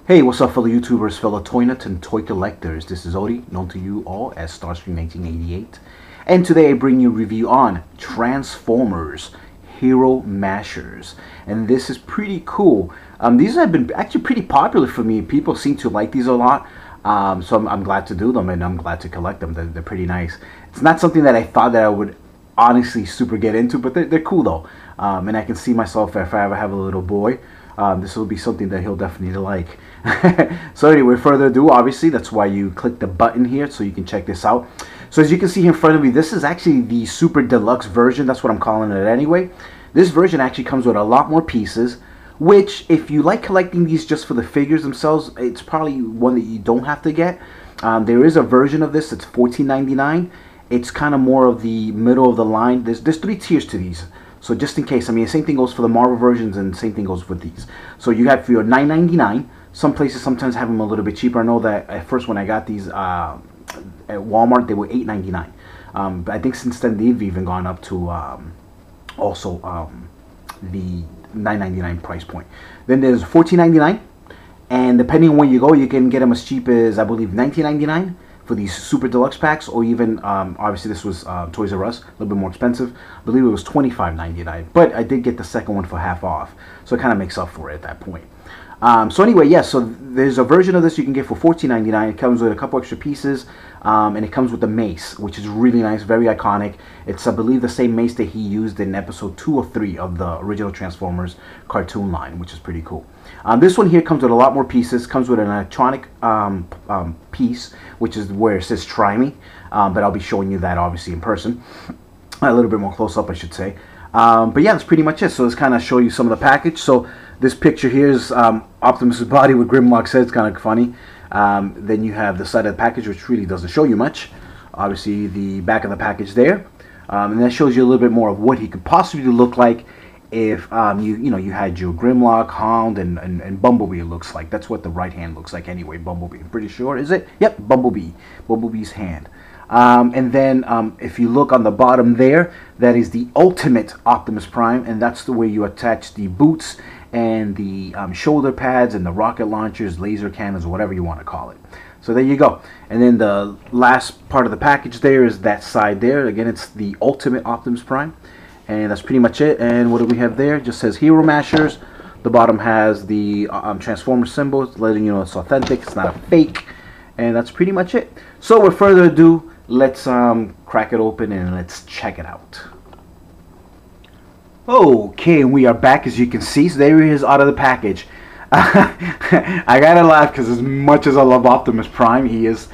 Hey, what's up, fellow YouTubers, fellow toy nuts and toy collectors? This is Odie, known to you all as Starscream 1988, and today I bring you a review on Transformers Hero Mashers, and this is pretty cool. These have been actually pretty popular for me. People seem to like these a lot, so I'm glad to do them, and I'm glad to collect them. They're pretty nice. It's not something that I thought that I would honestly super get into, but they're cool though, and I can see myself if I ever have a little boy. This will be something that he'll definitely like. So anyway, further ado, obviously, that's why you click the button here so you can check this out. So as you can see here in front of me, this is actually the Super Deluxe version. That's what I'm calling it anyway. This version actually comes with a lot more pieces, which if you like collecting these just for the figures themselves, it's probably one that you don't have to get. There is a version of this that's $14.99. It's kind of more of the middle of the line. There's three tiers to these. So just in case, I mean, the same thing goes for the Marvel versions and the same thing goes with these. So you have for your $9.99. Some places sometimes have them a little bit cheaper. I know that at first when I got these at Walmart, they were $8.99. But I think since then they've even gone up to also the $9.99 price point. Then there's $14.99. And depending on where you go, you can get them as cheap as, I believe, $19.99. For these Super Deluxe packs, or even obviously this was Toys R Us, a little bit more expensive. I believe it was $25.99, but I did get the second one for half off, so it kind of makes up for it at that point. So anyway, yes, so there's a version of this you can get for $14.99. It comes with a couple extra pieces, and it comes with the mace, which is really nice, very iconic. It's, I believe, the same mace that he used in episode 2 or 3 of the original Transformers cartoon line, which is pretty cool. This one here comes with a lot more pieces. Comes with an electronic piece, which is where it says "Try Me," but I'll be showing you that obviously in person, a little bit more close up, I should say. But yeah, that's pretty much it. So let's kind of show you some of the package. So this picture here is Optimus' body with Grimlock's head. It's kind of funny. Then you have the side of the package, which really doesn't show you much. Obviously, the back of the package there, and that shows you a little bit more of what he could possibly look like if you had your Grimlock, Hound, and Bumblebee. It looks like that's what the right hand looks like anyway. Bumblebee, I'm pretty sure, is it? Yep, Bumblebee's hand. And then if you look on the bottom there, that is the ultimate Optimus Prime, and that's the way you attach the boots and the shoulder pads and the rocket launchers, laser cannons, whatever you want to call it. So there you go. And then the last part of the package there is that side there. Again, it's the ultimate Optimus Prime. And that's pretty much it. And what do we have there? It just says Hero Mashers. The bottom has the Transformer symbol, letting you know it's authentic, it's not a fake. And that's pretty much it. So with further ado, let's crack it open and let's check it out. Okay, and we are back, as you can see. So there he is out of the package. I gotta laugh because as much as I love Optimus Prime, he is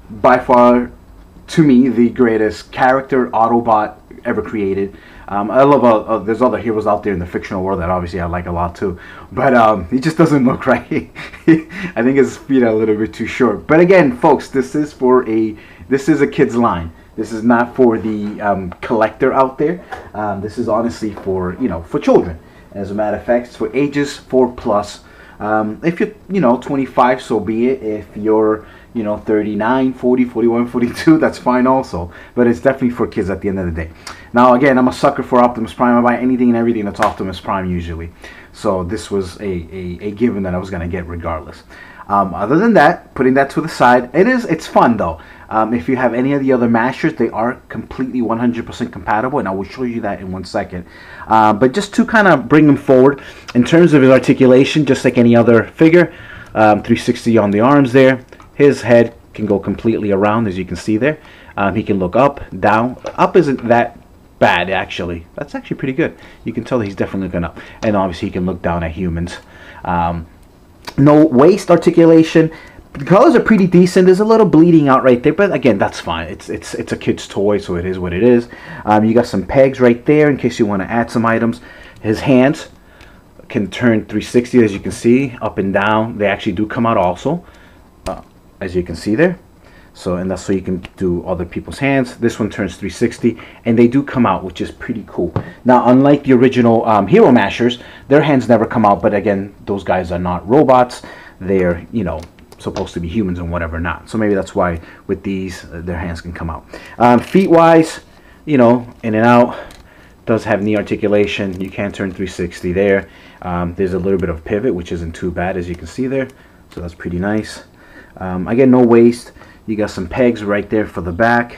by far, to me, the greatest character Autobot ever created. I love there's other heroes out there in the fictional world that obviously I like a lot too, but he just doesn't look right. I think his feet are a little bit too short. But again, folks, this is a kid's line. This is not for the collector out there. This is honestly for for children. As a matter of fact, it's for ages 4+. If you're 25, so be it. If you're 39, 40, 41, 42, that's fine also. But it's definitely for kids at the end of the day. Now, again, I'm a sucker for Optimus Prime. I buy anything and everything that's Optimus Prime usually. So this was a given that I was going to get regardless. Other than that, putting that to the side, it's fun though. If you have any of the other mashers, they are completely 100% compatible, and I will show you that in 1 second. But just to kind of bring them forward, in terms of his articulation, just like any other figure, 360 on the arms there. His head can go completely around, as you can see there. He can look up, down. Up isn't that bad, actually. That's actually pretty good. You can tell that he's definitely looking up. And obviously he can look down at humans. No waist articulation. The colors are pretty decent. There's a little bleeding out right there, but again, that's fine. It's a kid's toy, so it is what it is. You got some pegs right there in case you want to add some items. His hands can turn 360, as you can see, up and down. They actually do come out also, as you can see there. So, and that's so you can do other people's hands. This one turns 360, and they do come out, which is pretty cool. Now, unlike the original Hero Mashers, their hands never come out, but again, those guys are not robots. They're, supposed to be humans and whatever not. So maybe that's why with these, their hands can come out. Feet-wise, in and out. Does have knee articulation. You can turn 360 there. There's a little bit of pivot, which isn't too bad, as you can see there. So that's pretty nice. Again, no waist. You got some pegs right there for the back.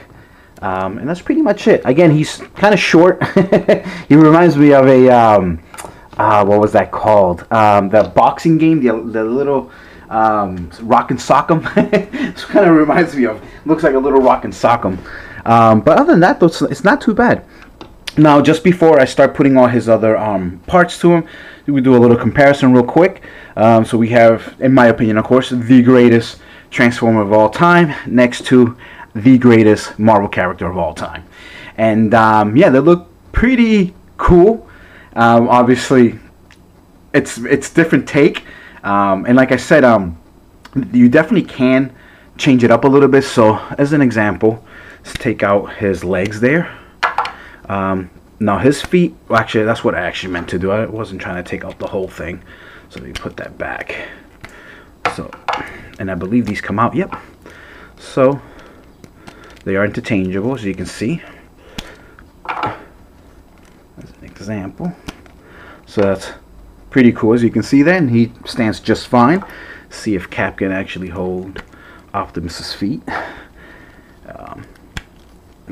And that's pretty much it. Again, he's kind of short. He reminds me of a, what was that called? The boxing game, the little Rock and Sock'em. It kind of reminds me of, looks like a little Rock and Sock'em. But other than that, though, it's not too bad. Now, just before I start putting all his other parts to him, we do a little comparison real quick. So we have, in my opinion, of course, the greatest Transformer of all time, next to the greatest Marvel character of all time. And yeah, they look pretty cool. Obviously, it's different take. And like I said, you definitely can change it up a little bit. So as an example, let's take out his legs there. Now his feet, well, actually that's what I actually meant to do. I wasn't trying to take out the whole thing. So let me put that back. So, and I believe these come out, yep. So they are interchangeable, as you can see. As an example. So that's pretty cool, as you can see there, and he stands just fine. See if Cap can actually hold Optimus's feet.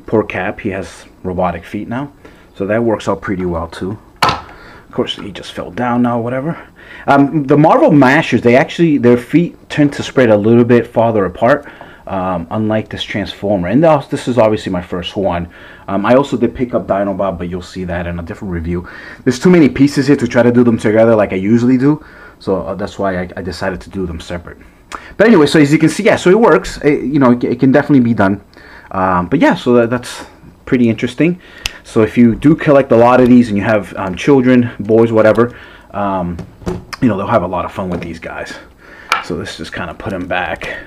Poor Cap, he has robotic feet now, so that works out pretty well too. Of course, he just fell down now, whatever. The Marvel Mashers, their feet tend to spread a little bit farther apart, unlike this Transformer. And this is obviously my first one. I also did pick up Dinobot, but you'll see that in a different review. There's too many pieces here to try to do them together like I usually do, so that's why I decided to do them separate. But anyway, so as you can see, yeah, so it works. It can definitely be done. But yeah, so that's pretty interesting. So if you do collect a lot of these and you have children, boys, whatever, they'll have a lot of fun with these guys. So let's just kind of put them back.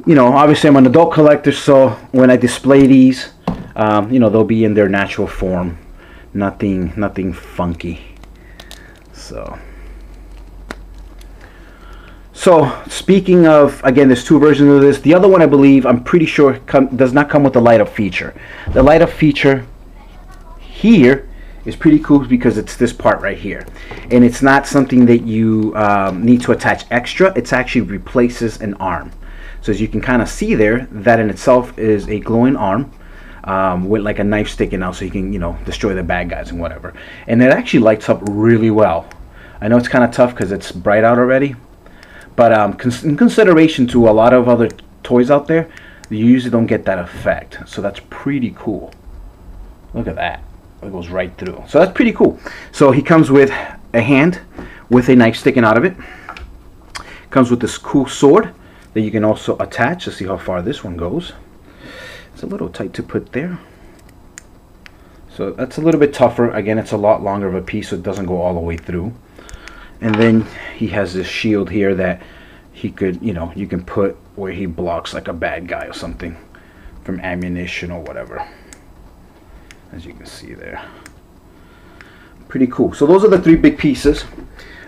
Obviously I'm an adult collector, so when I display these, they'll be in their natural form. Nothing funky. So speaking of, again, there's two versions of this. The other one, I believe, I'm pretty sure does not come with the light up feature. The light up feature here is pretty cool because it's this part right here, and it's not something that you need to attach extra. It actually replaces an arm. So as you can kind of see there, that in itself is a glowing arm with like a knife sticking out, so you can destroy the bad guys and whatever. And it actually lights up really well. I know it's kind of tough because it's bright out already. But in consideration to a lot of other toys out there, you usually don't get that effect. So that's pretty cool. Look at that. It goes right through. So that's pretty cool. So he comes with a hand with a knife sticking out of it. Comes with this cool sword that you can also attach. Let's see how far this one goes. It's a little tight to put there. So that's a little bit tougher. Again, it's a lot longer of a piece, so it doesn't go all the way through. And then he has this shield here that he could, you can put where he blocks like a bad guy or something from ammunition or whatever. As you can see there. Pretty cool. So those are the three big pieces.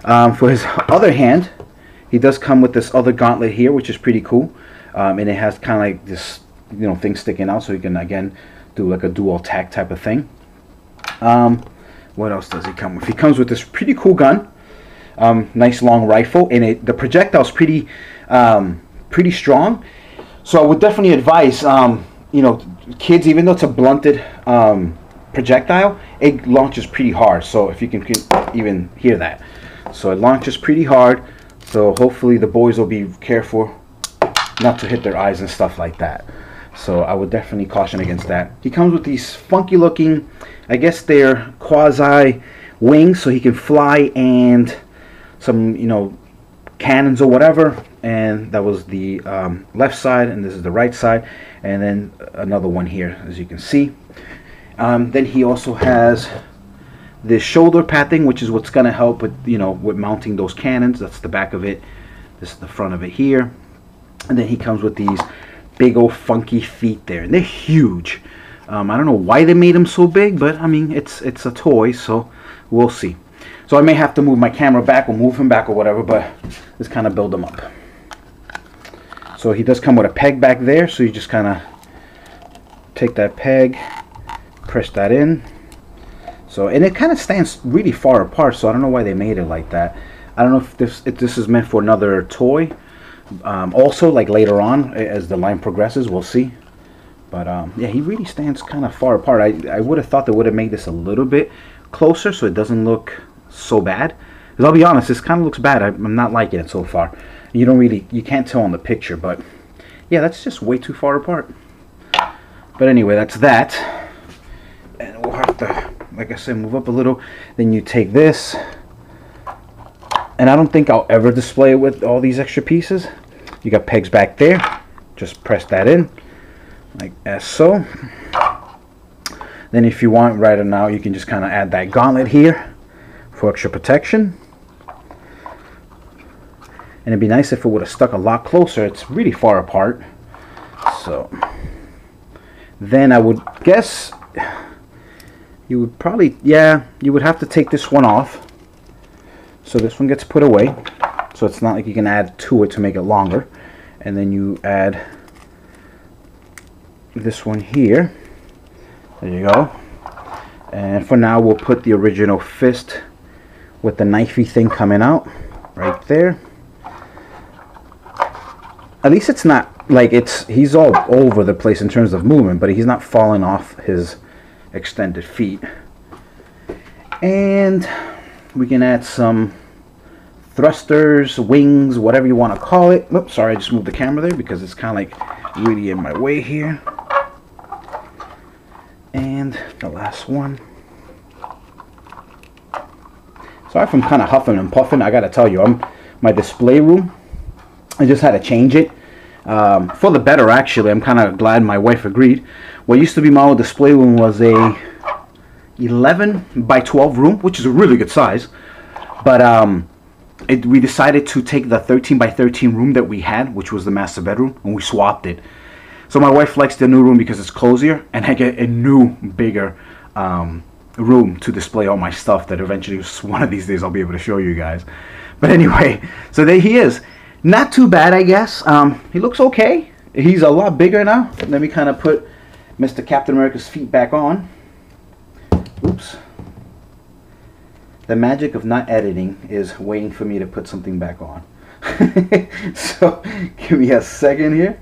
For his other hand, he does come with this other gauntlet here, which is pretty cool. And it has kind of like this, thing sticking out, so you can, again, do like a dual attack type of thing. What else does he come with? He comes with this pretty cool gun. Nice long rifle, and the projectile's pretty strong. So I would definitely advise kids, even though it's a blunted projectile, it launches pretty hard. So if you can even hear that, so it launches pretty hard. So hopefully the boys will be careful not to hit their eyes and stuff like that. So I would definitely caution against that. He comes with these funky looking, I guess they're quasi wings, so he can fly, and some cannons or whatever. And that was the left side, and this is the right side, and then another one here, as you can see. Then he also has this shoulder padding, which is what's going to help with with mounting those cannons. That's the back of it. This is the front of it here. And then he comes with these big old funky feet there, and they're huge. I don't know why they made them so big, but I mean it's a toy, so we'll see. So I may have to move my camera back or move him back or whatever, but let's kind of build him up. So he does come with a peg back there, so you just kind of take that peg, press that in. So, and it kind of stands really far apart, so I don't know why they made it like that. I don't know if this is meant for another toy. Also, like later on, as the line progresses, we'll see. But yeah, he really stands kind of far apart. I would have thought they would have made this a little bit closer so it doesn't look so bad. Because I'll be honest, this kind of looks bad. I'm not liking it so far. You can't tell on the picture, but yeah, that's just way too far apart. But anyway, that's that. And we'll have to, like I said, move up a little. Then you take this. And I don't think I'll ever display it with all these extra pieces. You got pegs back there. Just press that in, like as so. Then if you want right now, you can just kind of add that gauntlet here for extra protection. And it'd be nice if it would have stuck a lot closer. It's really far apart. So then I would guess you would probably, yeah, you would have to take this one off. So this one gets put away. So it's not like you can add to it to make it longer. And then you add this one here. There you go. And for now we'll put the original fist with the knifey thing coming out right there. At least it's not like he's all over the place in terms of movement, but he's not falling off his extended feet. And we can add some thrusters, wings, whatever you want to call it. Oops, sorry, I just moved the camera there because it's kind of like really in my way here. And the last one. Sorry if I'm kind of huffing and puffing. I gotta tell you, my display room, I just had to change it for the better. Actually, I'm kind of glad my wife agreed. What used to be my old display room was a 11 by 12 room, which is a really good size. But we decided to take the 13 by 13 room that we had, which was the master bedroom, and we swapped it. So my wife likes the new room because it's cozier, and I get a new, bigger room to display all my stuff that eventually, one of these days, I'll be able to show you guys. But anyway, so there he is. Not too bad, I guess. He looks okay. He's a lot bigger now. Let me kind of put Mr. Captain America's feet back on. Oops. The magic of not editing is waiting for me to put something back on. So, give me a second here.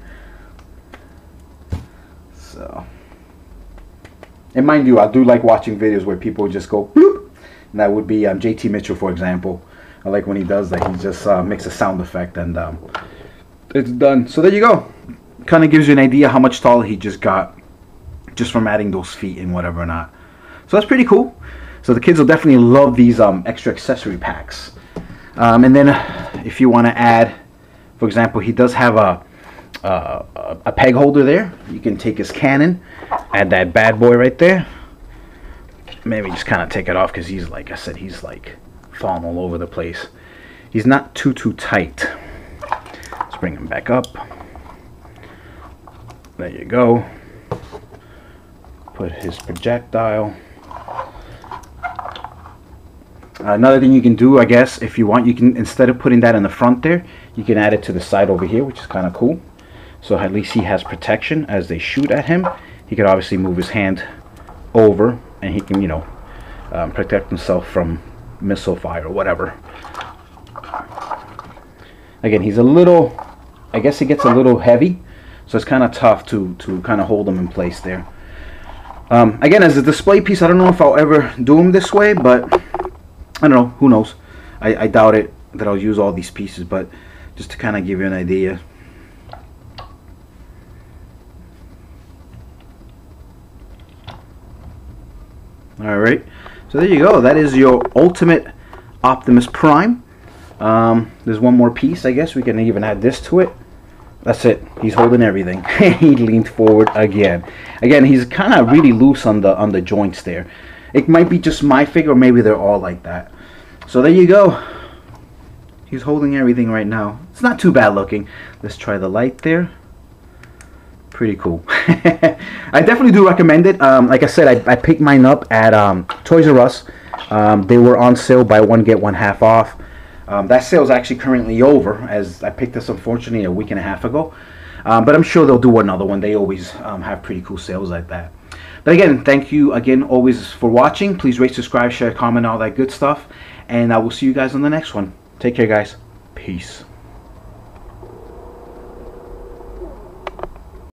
So, and mind you, I do like watching videos where people just go bloop. And that would be JT Mitchell, for example. I like when he does that. He just makes a sound effect, and it's done. So there you go. Kind of gives you an idea how much taller he just got just from adding those feet and whatever or not. So that's pretty cool. So the kids will definitely love these extra accessory packs. And then if you want to add, for example, he does have a peg holder there. You can take his cannon, add that bad boy right there. Maybe just kind of take it off because he's, like I said, he's like falling all over the place. He's not too tight. Let's bring him back up. There you go. Put his projectile. Another thing you can do, I guess, if you want, you can, instead of putting that in the front there, you can add it to the side over here, which is kind of cool. So at least he has protection as they shoot at him. He could obviously move his hand over, and he can, you know, protect himself from missile fire or whatever. Again, he's a little, I guess he gets a little heavy, so it's kind of tough to kind of hold him in place there. Again, as a display piece, I don't know if I'll ever do him this way, but I don't know, who knows. I doubt it that I'll use all these pieces, but just to kind of give you an idea. Alright, so there you go. That is your ultimate Optimus Prime. There's one more piece, I guess. We can even add this to it. That's it. He's holding everything. He leaned forward again. Again, he's kind of really loose on the joints there. It might be just my figure, or maybe they're all like that. So there you go. He's holding everything right now. It's not too bad looking. Let's try the light there. Pretty cool. I definitely do recommend it. Like I said, I picked mine up at Toys R Us. They were on sale, buy one get one half off. That sale is actually currently over, as I picked this unfortunately a week and a half ago. But I'm sure they'll do another one. They always have pretty cool sales like that. But again, thank you again always for watching. Please rate, subscribe, share, comment, all that good stuff. And I will see you guys on the next one. Take care, guys. Peace.